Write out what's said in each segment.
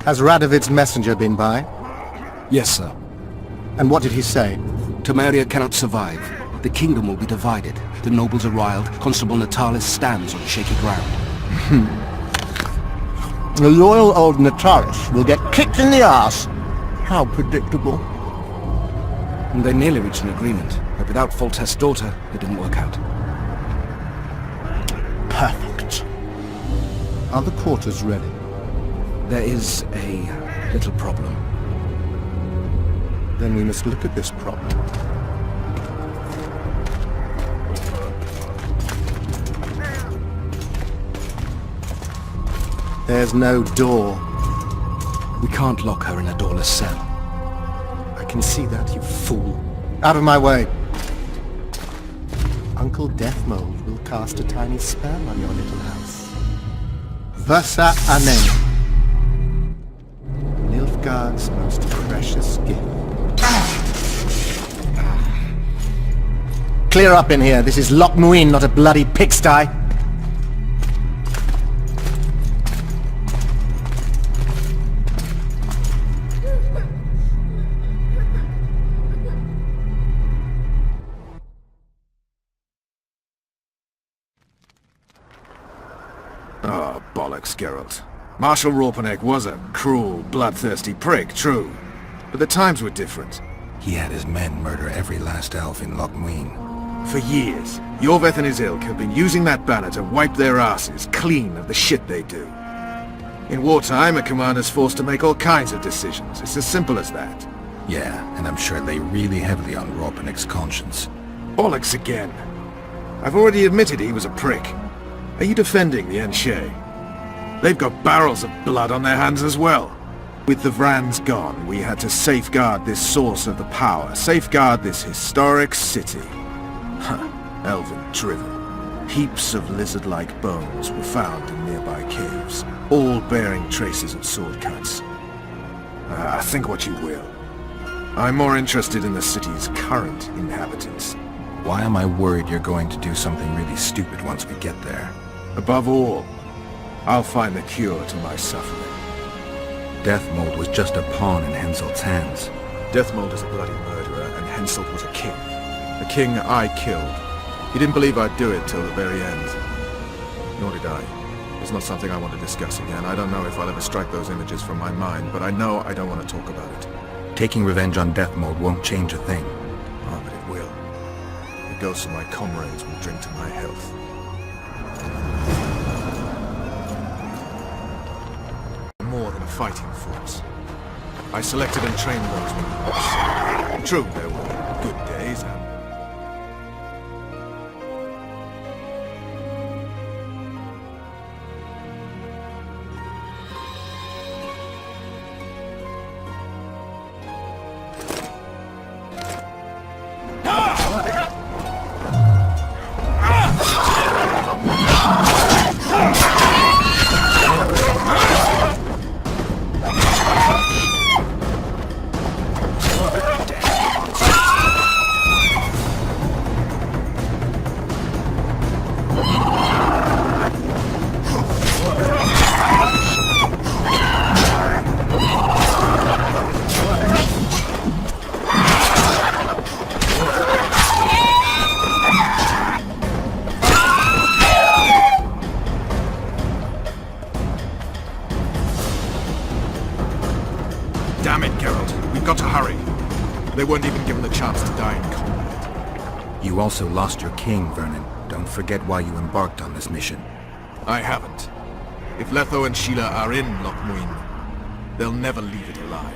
Has Radovid's messenger been by? Yes, sir. And what did he say? Temeria cannot survive. The kingdom will be divided. The nobles are riled. Constable Natalis stands on shaky ground. The loyal old Natalis will get kicked in the ass. How predictable. And they nearly reached an agreement, but without Foltest's daughter, it didn't work out. Perfect. Are the quarters ready? There is a little problem. Then we must look at this problem. There's no door. We can't lock her in a doorless cell. I can see that, you fool. Out of my way. Uncle Deathmold will cast a tiny spell on your little house. Versa Anem. Nilfgaard's most precious gift. Clear up in here. This is Loc Muinne, not a bloody pigsty. Oh, bollocks, Geralt. Marshal Raupenek was a cruel, bloodthirsty prick, true. But the times were different. He had his men murder every last elf in Loc Muinne. For years, Yorveth and his ilk have been using that banner to wipe their asses clean of the shit they do. In wartime, a commander's forced to make all kinds of decisions. It's as simple as that. Yeah, and I'm sure they really heavily on Raupenek's conscience. Bollocks again. I've already admitted he was a prick. Are you defending the Enshe? They've got barrels of blood on their hands as well. With the Vrans gone, we had to safeguard this source of the power, safeguard this historic city. Elven drivel. Heaps of lizard-like bones were found in nearby caves, all bearing traces of sword cuts. Think what you will. I'm more interested in the city's current inhabitants. Why am I worried you're going to do something really stupid once we get there? Above all, I'll find the cure to my suffering. Deathmold was just a pawn in Henselt's hands. Deathmold is a bloody murderer, and Henselt was a king. A king I killed. He didn't believe I'd do it till the very end. Nor did I. It's not something I want to discuss again. I don't know if I'll ever strike those images from my mind, but I know I don't want to talk about it. Taking revenge on Deathmold won't change a thing. Oh, but it will. The ghosts of my comrades will drink to my health. More than a fighting force. I selected and trained those men. True, there were good days and... Damn it, Geralt. We've got to hurry. They weren't even given the chance to die in combat. You also lost your king, Vernon. Don't forget why you embarked on this mission. I haven't. If Letho and Sheila are in Loc Muinne, they'll never leave it alive.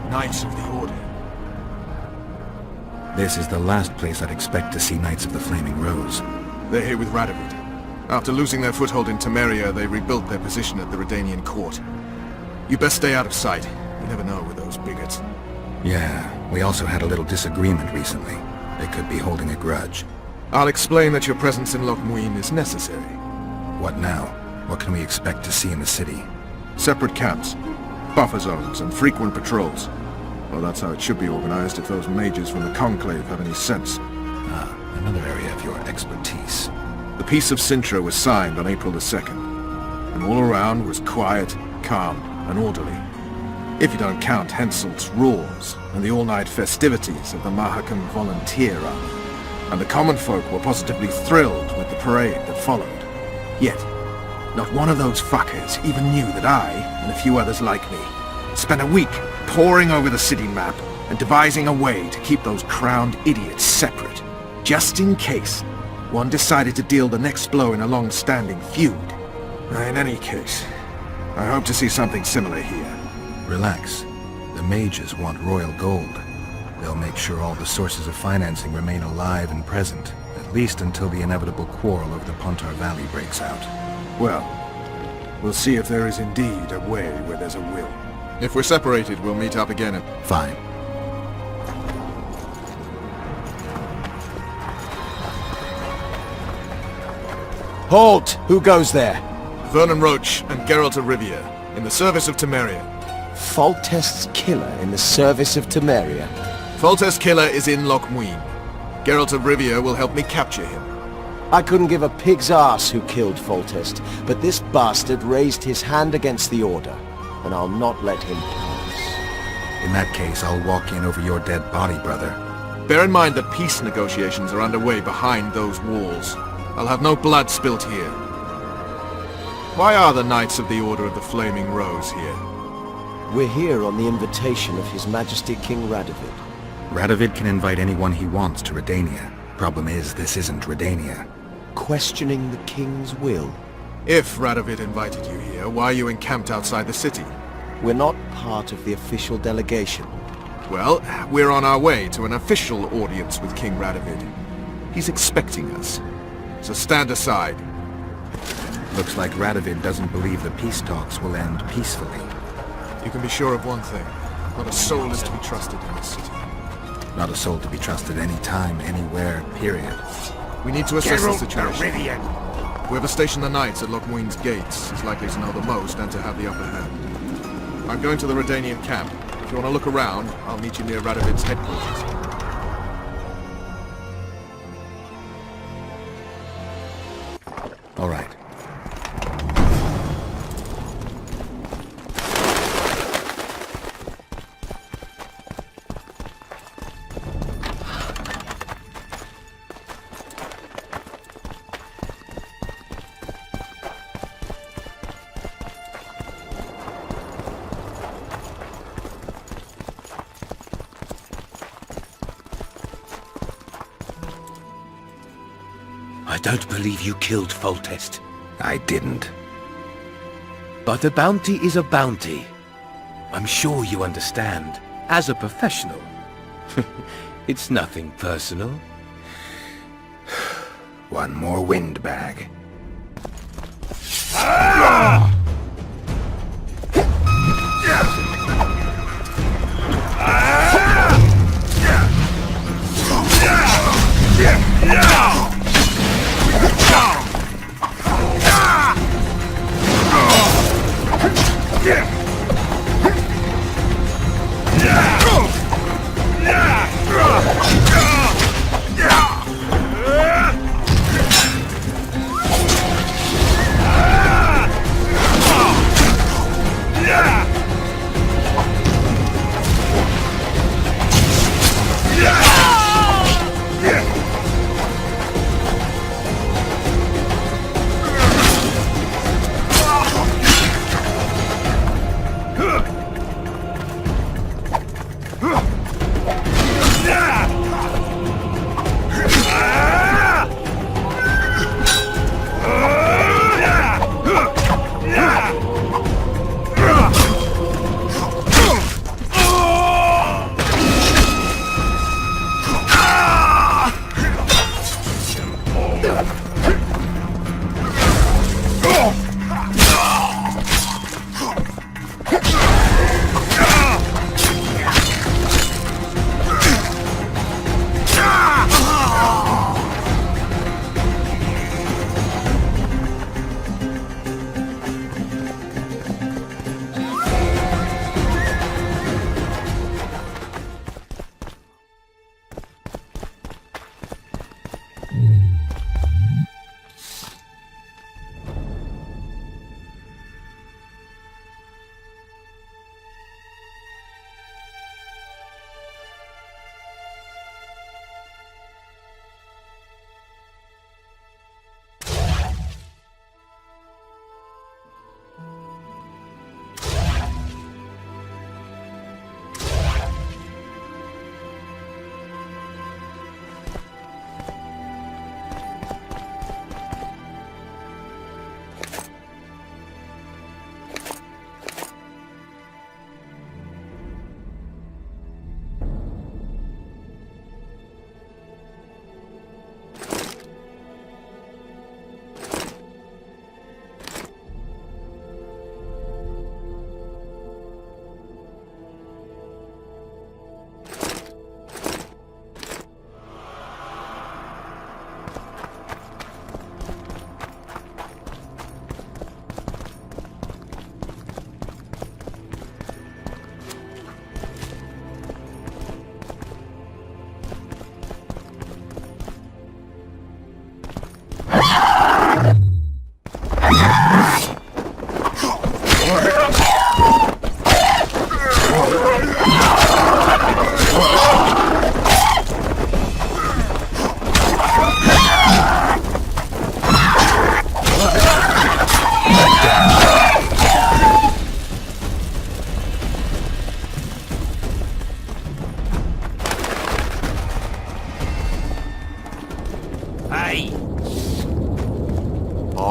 Knights of the Order. This is the last place I'd expect to see Knights of the Flaming Rose. They're here with Radovid. After losing their foothold in Temeria, they rebuilt their position at the Redanian court. You best stay out of sight. You never know with those bigots. Yeah, we also had a little disagreement recently. They could be holding a grudge. I'll explain that your presence in Loc Muinne is necessary. What now? What can we expect to see in the city? Separate camps, buffer zones, and frequent patrols. Well, that's how it should be organized if those mages from the Conclave have any sense. Ah, another area of your expertise. The Peace of Sintra was signed on April the 2nd, and all around was quiet, calm, and orderly. If you don't count Henselt's roars and the all-night festivities of the Mahakam Volunteer Army. And the common folk were positively thrilled with the parade that followed. Yet, not one of those fuckers even knew that I, and a few others like me, spent a week poring over the city map and devising a way to keep those crowned idiots separate, just in case one decided to deal the next blow in a long-standing feud. In any case, I hope to see something similar here. Relax. The mages want royal gold. They'll make sure all the sources of financing remain alive and present, at least until the inevitable quarrel over the Pontar Valley breaks out. Well, we'll see if there is indeed a way where there's a will. If we're separated, we'll meet up again at... Fine. Halt! Who goes there? Vernon Roach and Geralt of Rivia, in the service of Temeria. Foltest's killer in the service of Temeria. Foltest's killer is in Loc Muinne. Geralt of Rivia will help me capture him. I couldn't give a pig's ass who killed Foltest, but this bastard raised his hand against the Order, and I'll not let him pass. In that case, I'll walk in over your dead body, brother. Bear in mind that peace negotiations are underway behind those walls. I'll have no blood spilt here. Why are the Knights of the Order of the Flaming Rose here? We're here on the invitation of His Majesty King Radovid. Radovid can invite anyone he wants to Redania. Problem is, this isn't Redania. Questioning the King's will. If Radovid invited you here, why are you encamped outside the city? We're not part of the official delegation. Well, we're on our way to an official audience with King Radovid. He's expecting us. So stand aside. Looks like Radovid doesn't believe the peace talks will end peacefully. You can be sure of one thing. Not a soul is to be trusted in this city. Not a soul to be trusted anytime, anywhere, period. We need to assess the situation. Whoever stationed the knights at Loc Muinne's gates is likely to know the most and to have the upper hand. I'm going to the Redanian camp. If you want to look around, I'll meet you near Radovid's headquarters. All right. I don't believe you killed Foltest. I didn't. But a bounty is a bounty. I'm sure you understand. As a professional. It's nothing personal. One more windbag.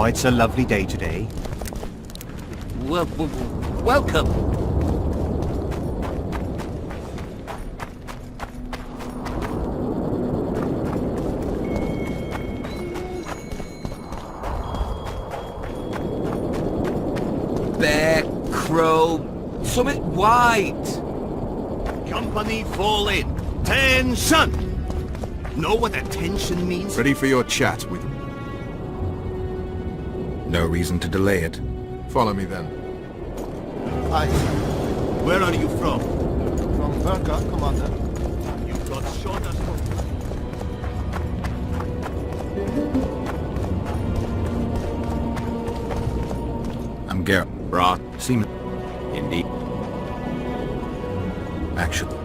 it's a lovely day today. Welcome. Bear, crow, summit white. Company fall in. Tension! Know what attention means? Ready for your chat with... No reason to delay it. Follow me then. Where are you from? From Verka, Commander. You got shot at home. I'm Garrett. Brought. Seaman. Indeed. Actually,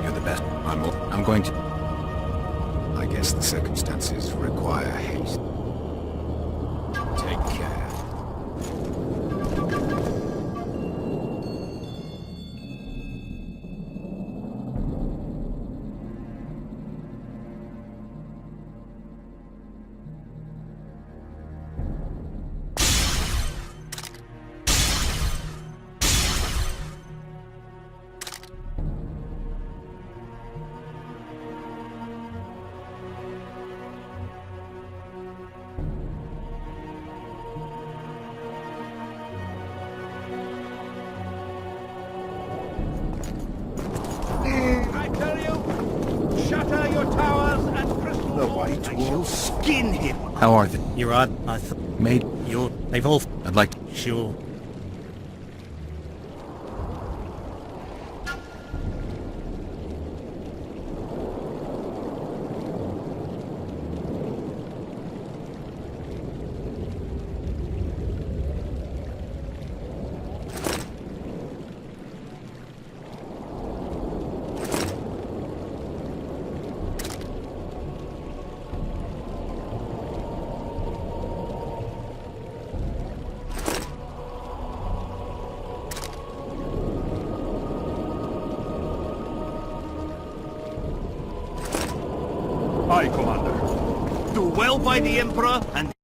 you're the best. I'm going to... I guess the circumstances require haste. Take care. I tell you, shatter your towers and crystal The balls. White I Wolf. shall skin him. How are they? You're odd. I thought Made? they've all I'd like to... sure. Aye, Commander. Do well by the Emperor and